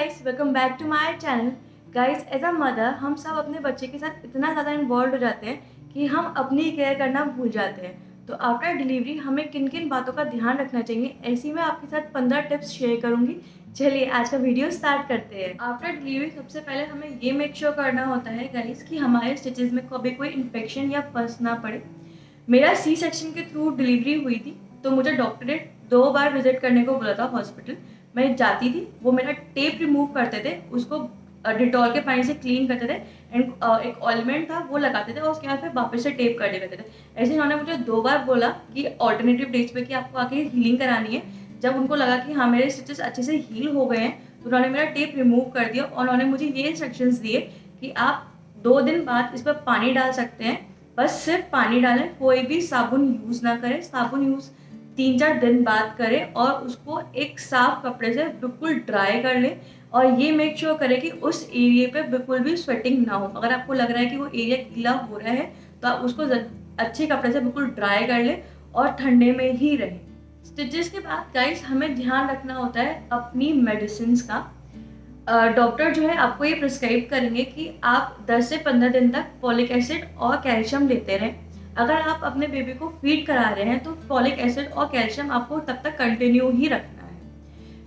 Guys, welcome back to my channel. Guys, as a mother हम सब अपने बच्चे के साथ इतना ज़्यादा इन्वॉल्व हो जाते हैं कि हम अपनी केयर करना भूल जाते हैं। तो आफ्टर डिलीवरी हमें किन किन बातों का ध्यान रखना चाहिए, ऐसी मैं आपके साथ 15 टिप्स शेयर करूंगी। चलिए आज का वीडियो स्टार्ट करते हैं। आफ्टर डिलीवरी सबसे पहले हमें ये मेक श्योर करना होता है गाइस कि हमारे स्टिचेस में कभी कोई इन्फेक्शन या पस ना पड़े। मेरा सी सेक्शन के थ्रू डिलीवरी हुई थी, तो मुझे डॉक्टर ने 2 बार विजिट करने को बोला था हॉस्पिटल। मैं जाती थी, वो मेरा टेप रिमूव करते थे, उसको डिटॉल के पानी से क्लीन करते थे एंड एक ऑइलमेंट था वो लगाते थे और उसके बाद फिर वापस से टेप कर देते थे। ऐसे उन्होंने मुझे 2 बार बोला कि ऑल्टरनेटिव डेज पे कि आपको आके हीलिंग करानी है। जब उनको लगा कि हाँ मेरे स्टिचेस अच्छे से हील हो गए हैं, तो उन्होंने मेरा टेप रिमूव कर दिया और उन्होंने मुझे ये इंस्ट्रक्शंस दिए कि आप 2 दिन बाद इस पर पानी डाल सकते हैं, बस सिर्फ पानी डालें, कोई भी साबुन यूज़ ना करें। साबुन यूज़ 3-4 दिन बाद करें और उसको एक साफ कपड़े से बिल्कुल ड्राई कर लें और ये मेक श्योर करें कि उस एरिया पे बिल्कुल भी स्वेटिंग ना हो। अगर आपको लग रहा है कि वो एरिया गीला हो रहा है तो आप उसको अच्छे कपड़े से बिल्कुल ड्राई कर लें और ठंडे में ही रहें। स्टिचेस के बाद गाइस हमें ध्यान रखना होता है अपनी मेडिसिन का। डॉक्टर जो है आपको ये प्रिस्क्राइब करेंगे कि आप 10 से 15 दिन तक फॉलिक एसिड और कैल्शियम लेते रहें। अगर आप अपने बेबी को फीड करा रहे हैं तो फॉलिक एसिड और कैल्शियम आपको तब तक कंटिन्यू ही रखना है।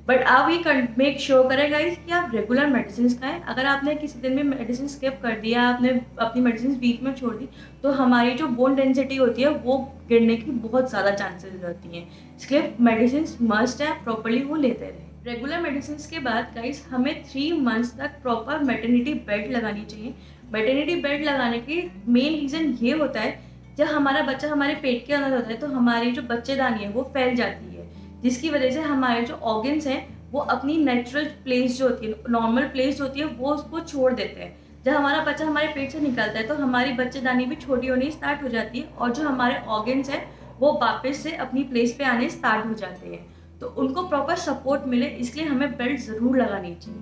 बट आप ये मेक श्योर करें गाइस कि आप रेगुलर मेडिसिन खाएं। अगर आपने किसी दिन में मेडिसिन स्किप कर दिया, आपने अपनी मेडिसिन बीच में छोड़ दी, तो हमारी जो बोन डेंसिटी होती है वो गिरने की बहुत ज़्यादा चांसेस रहती हैं। इसलिए मेडिसिन मस्ट है, प्रॉपरली वो लेते रहें। रेगुलर मेडिसिन के बाद गाइस हमें 3 मंथ्स तक प्रॉपर मैटरनिटी बेल्ट लगानी चाहिए। मैटरनिटी बेल्ट लगाने की मेन रीज़न ये होता है, जब हमारा बच्चा हमारे पेट के अंदर होता है तो हमारी जो बच्चेदानी है वो फैल जाती है, जिसकी वजह से हमारे जो ऑर्गन्स हैं वो अपनी नेचुरल प्लेस जो होती है, नॉर्मल प्लेस जो होती है, वो उसको छोड़ देते हैं। जब हमारा बच्चा हमारे पेट से निकलता है तो हमारी बच्चेदानी भी छोटी होनी स्टार्ट हो जाती है और जो हमारे ऑर्गन्स हैं वो वापस से अपनी प्लेस पे आने स्टार्ट हो जाते हैं। तो उनको प्रॉपर सपोर्ट मिले, इसलिए हमें बेल्ट ज़रूर लगानी चाहिए।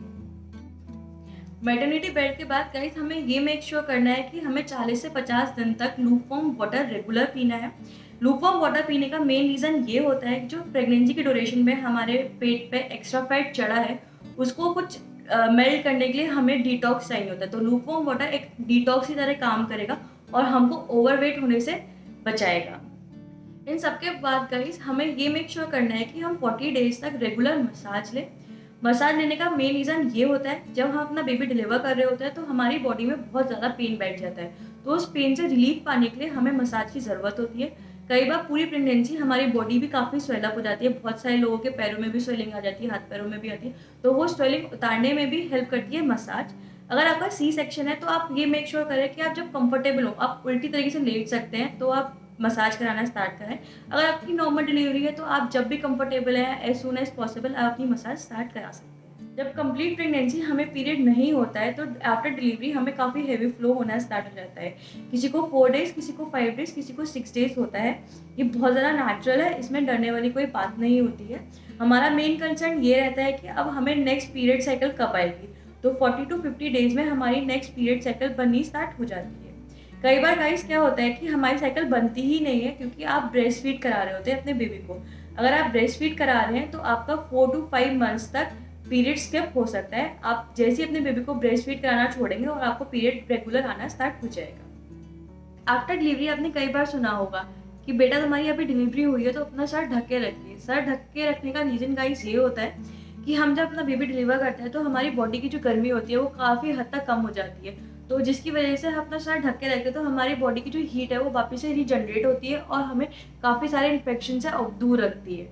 मैटरनिटी बेल्ट के बाद गाइस हमें ये मेक श्योर करना है कि हमें 40 से 50 दिन तक लूपवार्म वाटर रेगुलर पीना है। लूपवार्म वाटर पीने का मेन रीज़न ये होता है कि जो प्रेगनेंसी के ड्यूरेशन में हमारे पेट पे एक्स्ट्रा फैट चढ़ा है उसको कुछ मेल्ट करने के लिए हमें डिटॉक्स चाहिए होता है। तो लूपवार्म वाटर एक डिटॉक्स की तरह काम करेगा और हमको ओवरवेट होने से बचाएगा। इन सबके बाद गाइस हमें ये मेक श्योर करना है कि हम 40 डेज तक रेगुलर मसाज लें। मसाज लेने का मेन रीज़न ये होता है, जब हम अपना बेबी डिलीवर कर रहे होते हैं तो हमारी बॉडी में बहुत ज़्यादा पेन बैठ जाता है, तो उस पेन से रिलीफ पाने के लिए हमें मसाज की ज़रूरत होती है। कई बार पूरी प्रेगनेंसी हमारी बॉडी भी काफ़ी स्वेल अप हो जाती है, बहुत सारे लोगों के पैरों में भी स्वेलिंग आ जाती है, हाथ पैरों में भी आती है, तो वो स्वेलिंग उतारने में भी हेल्प करती है मसाज। अगर आपका सी सेक्शन है तो आप ये मेक श्योर करें कि आप जब कंफर्टेबल हो, आप उल्टी तरीके से लेट सकते हैं तो आप मसाज कराना स्टार्ट करें। अगर आपकी नॉर्मल डिलीवरी है तो आप जब भी कंफर्टेबल है, एज सून एज पॉसिबल आप अपनी मसाज स्टार्ट करा सकते हैं। जब कंप्लीट प्रेगनेंसी हमें पीरियड नहीं होता है तो आफ्टर डिलीवरी हमें काफ़ी हेवी फ्लो होना स्टार्ट हो जाता है। किसी को 4 डेज़, किसी को 5 डेज़, किसी को 6 डेज़ होता है। ये बहुत ज़्यादा नेचुरल है, इसमें डरने वाली कोई बात नहीं होती है। हमारा मेन कंसर्न ये रहता है कि अब हमें नेक्स्ट पीरियड साइकिल कब आएगी। तो 40 टू 50 डेज़ में हमारी नेक्स्ट पीरियड साइकिल बननी स्टार्ट हो जाती है। कई बार गाइस क्या होता है कि हमारी साइकिल बनती ही नहीं है क्योंकि आप ब्रेस्ट फीड करा रहे होते हैं अपने बेबी को। अगर आप ब्रेस्ट फीड करा रहे हैं तो आपका 4 टू 5 मंथ्स तक पीरियड स्किप हो सकता है। आप जैसे ही अपने बेबी को ब्रेस्ट फीड कराना छोड़ेंगे और आपको पीरियड रेगुलर आना स्टार्ट हो जाएगा। आफ्टर डिलीवरी आपने कई बार सुना होगा कि बेटा तुम्हारी अभी डिलीवरी हुई है तो अपना सर ढक के रखिए। सर ढक के रखने का रीज़न गाइस ये होता है कि हम जब अपना बेबी डिलीवर करते हैं तो हमारी बॉडी की जो गर्मी होती है वो काफ़ी हद तक कम हो जाती है, तो जिसकी वजह से हम अपना सर ढक के रखते हैं तो हमारी बॉडी की जो हीट है वो वापस से रीजनरेट होती है और हमें काफ़ी सारे इन्फेक्शन से दूर रखती है।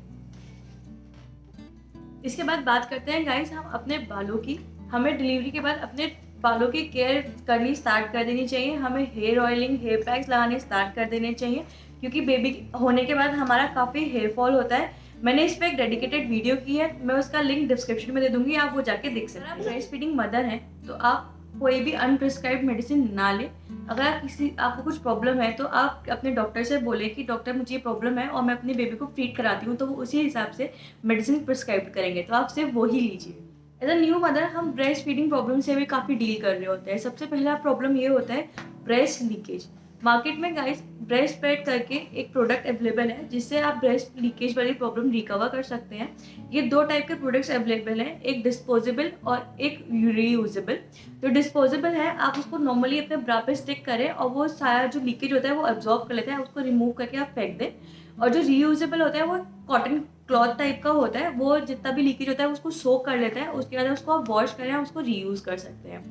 इसके बाद बात करते हैं गाइस हम अपने बालों की। हमें डिलीवरी के बाद अपने बालों की केयर करनी स्टार्ट कर देनी चाहिए। हमें हेयर ऑयलिंग, हेयर पैक्स लगाने स्टार्ट कर देने चाहिए क्योंकि बेबी होने के बाद हमारा काफ़ी हेयर फॉल होता है। मैंने इस पर एक डेडिकेटेड वीडियो की है, मैं उसका लिंक डिस्क्रिप्शन में दे दूंगी, आप वो जाके देख सकते हैं। अगर आप ब्रेस्ट फीडिंग मदर हैं तो आप कोई भी अनप्रिस्क्राइब्ड मेडिसिन ना लें। अगर आपको कुछ प्रॉब्लम है तो आप अपने डॉक्टर से बोलें कि डॉक्टर मुझे ये प्रॉब्लम है और मैं अपने बेबी को फीड कराती हूँ, तो वो उसी हिसाब से मेडिसिन प्रिस्क्राइब करेंगे, तो आप सिर्फ वो ही लीजिए। एज अ न्यू मदर हम ब्रेस्ट फीडिंग प्रॉब्लम से भी काफ़ी डील कर रहे होते हैं। सबसे पहला प्रॉब्लम ये होता है ब्रेस्ट लीकेज। मार्केट में गाइस ब्रेस्ट स्प्रेड करके एक प्रोडक्ट अवेलेबल है जिससे आप ब्रेस्ट लीकेज वाली प्रॉब्लम रिकवर कर सकते हैं। ये 2 टाइप के प्रोडक्ट्स अवेलेबल हैं, एक डिस्पोजेबल और एक रीयूजेबल। जो डिस्पोजेबल है आप उसको नॉर्मली अपने ब्रा पे स्टिक करें और वो सारा जो लीकेज होता है वो अब्जॉर्ब कर लेता है, उसको रिमूव करके आप फेंक दें। और जो रीयूजेबल होता है वो कॉटन क्लॉथ टाइप का होता है, वो जितना भी लीकेज होता है उसको सोक कर लेता है, उसके बाद उसको आप वॉश करें, उसको रीयूज़ कर सकते हैं।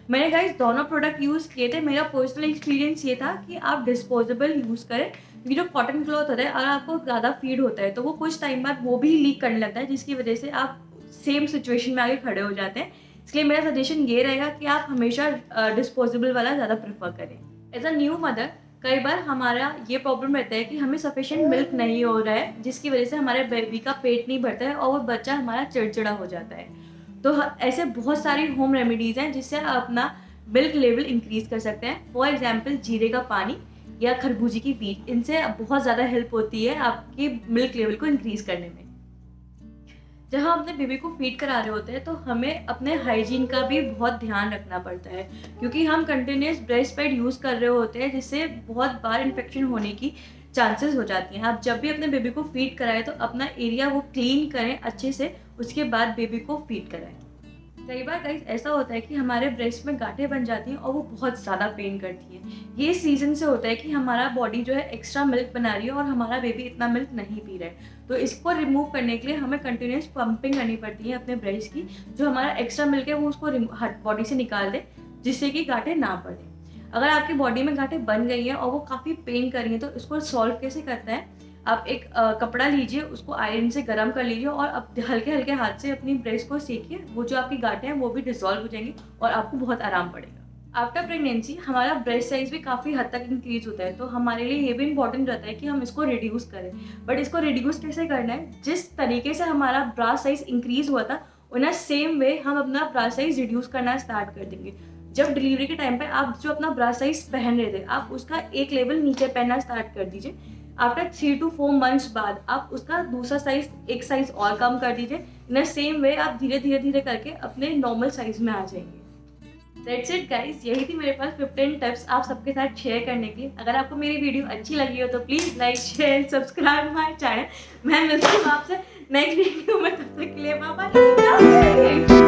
मैंने गाइस दोनों प्रोडक्ट यूज़ किए थे। मेरा पर्सनल एक्सपीरियंस ये था कि आप डिस्पोजेबल यूज़ करें, क्योंकि जो कॉटन क्लॉथ होता है अगर आपको ज़्यादा फीड होता है तो वो कुछ टाइम बाद वो भी लीक करने लगता है, जिसकी वजह से आप सेम सिचुएशन में आके खड़े हो जाते हैं। इसलिए मेरा सजेशन ये रहेगा कि आप हमेशा डिस्पोजेबल वाला ज़्यादा प्रेफर करें। एज अ न्यू मदर कई बार हमारा ये प्रॉब्लम रहता है कि हमें सफिशिएंट मिल्क नहीं हो रहा है, जिसकी वजह से हमारे बेबी का पेट नहीं भरता है और वो बच्चा हमारा चिड़चिड़ा हो जाता है। तो ऐसे बहुत सारी होम रेमेडीज़ हैं जिससे आप अपना मिल्क लेवल इंक्रीज़ कर सकते हैं। फॉर एग्जांपल जीरे का पानी या खरबूजे की बीज, इनसे बहुत ज़्यादा हेल्प होती है आपके मिल्क लेवल को इंक्रीज़ करने में। जब हम अपने बेबी को फीड करा रहे होते हैं तो हमें अपने हाइजीन का भी बहुत ध्यान रखना पड़ता है, क्योंकि हम कंटिन्यूस ब्रेस्ट पैड यूज़ कर रहे होते हैं जिससे बहुत बार इन्फेक्शन होने की चांसेस हो जाती हैं। आप जब भी अपने बेबी को फीड कराएं तो अपना एरिया वो क्लीन करें अच्छे से, उसके बाद बेबी को फीड कराएं। कई बार गाइस ऐसा होता है कि हमारे ब्रेस्ट में गांठें बन जाती हैं और वो बहुत ज़्यादा पेन करती हैं। ये इस रीज़न से होता है कि हमारा बॉडी जो है एक्स्ट्रा मिल्क बना रही है और हमारा बेबी इतना मिल्क नहीं पी रहा है। तो इसको रिमूव करने के लिए हमें कंटिन्यूस पंपिंग करनी पड़ती है अपने ब्रेस्ट की। जो हमारा एक्स्ट्रा मिल्क है वो उसको बॉडी से निकाल दे, जिससे कि गांठें ना पड़े। अगर आपकी बॉडी में गांठें बन गई हैं और वो काफ़ी पेन कर रही हैं तो इसको सॉल्व कैसे करता है, आप एक कपड़ा लीजिए, उसको आयरन से गर्म कर लीजिए और अब हल्के हल्के हाथ से अपनी ब्रेस्ट को सेकिए। वो जो आपकी गांठें हैं वो भी डिसॉल्व हो जाएंगी और आपको बहुत आराम पड़ेगा। आफ्टर प्रेगनेंसी हमारा ब्रेस्ट साइज भी काफ़ी हद तक इंक्रीज होता है, तो हमारे लिए ये भी इंपॉर्टेंट रहता है कि हम इसको रिड्यूस करें। बट इसको रिड्यूस कैसे करना है, जिस तरीके से हमारा ब्रा साइज इंक्रीज हुआ था उन सेम वे हम अपना ब्रा साइज रिड्यूस करना स्टार्ट कर देंगे। जब डिलीवरी के टाइम पे आप जो अपना ब्रा साइज पहन रहे थे आप उसका एक लेवल नीचे पहनना स्टार्ट कर दीजिए। आफ्टर 3 to 4 मंथ्स बाद आप उसका दूसरा साइज एक साइज और कम कर दीजिए। इन द सेम वे आप धीरे धीरे धीरे करके अपने नॉर्मल साइज में आ जाएंगे। दैट्स इट गाइस, यही थी मेरे पास 15 टिप्स आप सबके साथ शेयर करने के लिए। अगर आपको मेरी वीडियो अच्छी लगी हो तो please like share subscribe my channel. मैं मिलती हूँ आपसे नेक्स्ट वीडियो में, तब तक के लिए बाय बाय।